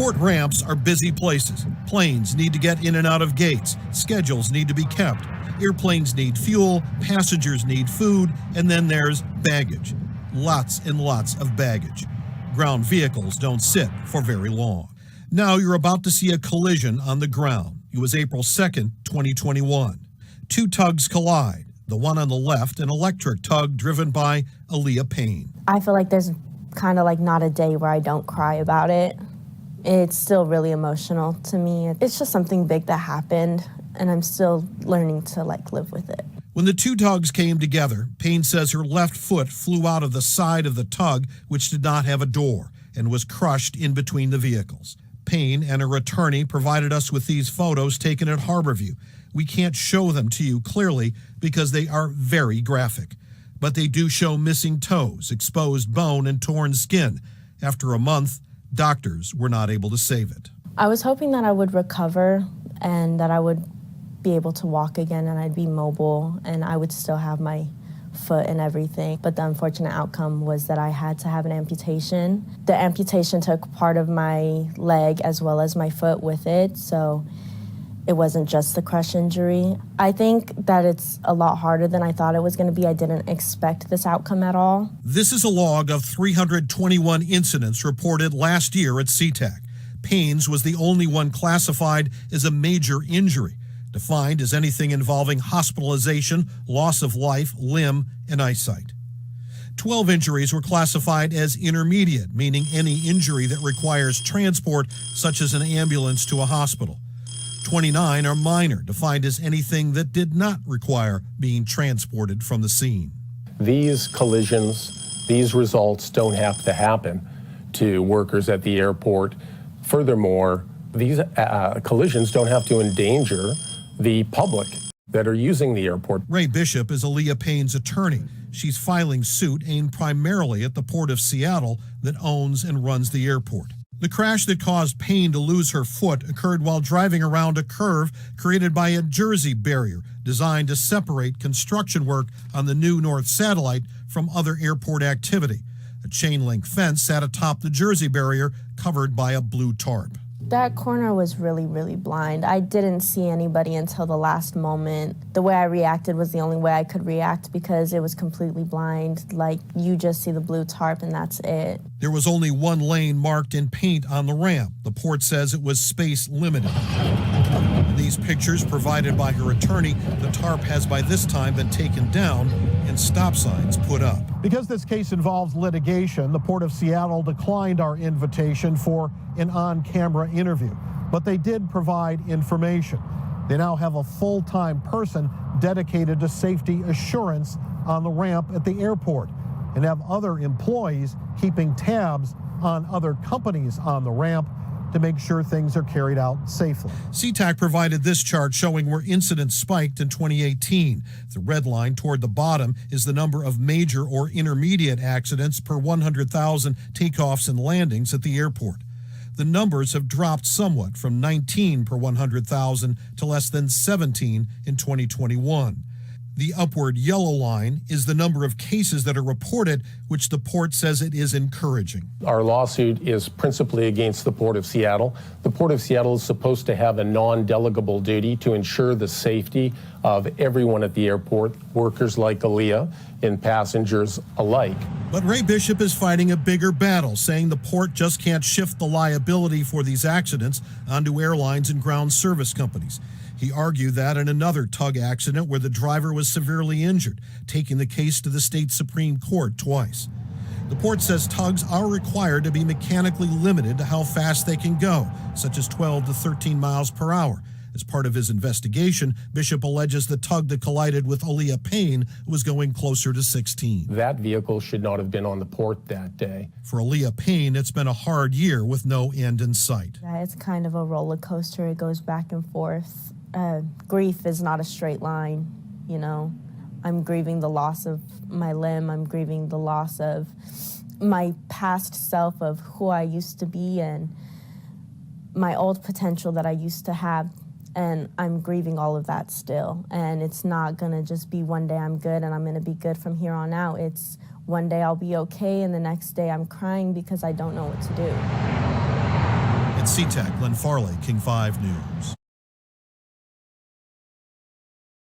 Airport ramps are busy places. Planes need to get in and out of gates. Schedules need to be kept. Airplanes need fuel, passengers need food, and then there's baggage. Lots and lots of baggage. Ground vehicles don't sit for very long. Now you're about to see a collision on the ground. It was April 2nd, 2021. Two tugs collide. The one on the left, an electric tug driven by Aaliyah Payne. I feel like there's kind of like not a day where I don't cry about it. It's still really emotional to me. It's just something big that happened, and I'm still learning to live with it. When the two tugs came together, Payne says her left foot flew out of the side of the tug, which did not have a door, and was crushed in between the vehicles. Payne and her attorney provided us with these photos taken at Harborview. We can't show them to you clearly because they are very graphic, but they do show missing toes, exposed bone, and torn skin. After a month, doctors were not able to save it. I was hoping that I would recover and that I would be able to walk again and I'd be mobile and I would still have my foot and everything. But the unfortunate outcome was that I had to have an amputation. The amputation took part of my leg as well as my foot with it, so it wasn't just the crush injury. I think that it's a lot harder than I thought it was going to be. I didn't expect this outcome at all. This is a log of 321 incidents reported last year at SeaTac. Payne's was the only one classified as a major injury, defined as anything involving hospitalization, loss of life, limb, and eyesight. 12 injuries were classified as intermediate, meaning any injury that requires transport, such as an ambulance to a hospital. 29 are minor, defined as anything that did not require being transported from the scene. These collisions, these results don't have to happen to workers at the airport. Furthermore, these collisions don't have to endanger the public that are using the airport. Ray Bishop is Aaliyah Payne's attorney. She's filing suit aimed primarily at the Port of Seattle that owns and runs the airport. The crash that caused Payne to lose her foot occurred while driving around a curve created by a Jersey barrier designed to separate construction work on the new North Satellite from other airport activity. A chain link fence sat atop the Jersey barrier covered by a blue tarp. That corner was really, really blind. I didn't see anybody until the last moment. The way I reacted was the only way I could react because it was completely blind. You just see the blue tarp and that's it. There was only one lane marked in paint on the ramp. The port says it was space limited. In these pictures provided by her attorney, the tarp has by this time been taken down and stop signs put up. Because this case involves litigation, the Port of Seattle declined our invitation for an on-camera interview, but they did provide information. They now have a full-time person dedicated to safety assurance on the ramp at the airport and have other employees keeping tabs on other companies on the ramp to make sure things are carried out safely. SeaTac provided this chart showing where incidents spiked in 2018. The red line toward the bottom is the number of major or intermediate accidents per 100,000 takeoffs and landings at the airport. The numbers have dropped somewhat from 19 per 100,000 to less than 17 in 2021. The upward yellow line is the number of cases that are reported, which the port says it is encouraging. Our lawsuit is principally against the Port of Seattle. The Port of Seattle is supposed to have a non-delegable duty to ensure the safety of everyone at the airport, workers like Aaliyah and passengers alike. But Ray Bishop is fighting a bigger battle, saying the port just can't shift the liability for these accidents onto airlines and ground service companies. He argued that in another tug accident where the driver was severely injured, taking the case to the state Supreme Court twice. The port says tugs are required to be mechanically limited to how fast they can go, such as 12 to 13 miles per hour. As part of his investigation, Bishop alleges the tug that collided with Aaliyah Payne was going closer to 16. That vehicle should not have been on the port that day. For Aaliyah Payne, it's been a hard year with no end in sight. Yeah, it's kind of a roller coaster. It goes back and forth. Grief is not a straight line, you know. I'm grieving the loss of my limb. I'm grieving the loss of my past self, of who I used to be and my old potential that I used to have. And I'm grieving all of that still. And it's not gonna just be one day I'm good and I'm gonna be good from here on out. It's one day I'll be okay and the next day I'm crying because I don't know what to do. At SeaTac, Glenn Farley, King 5 News.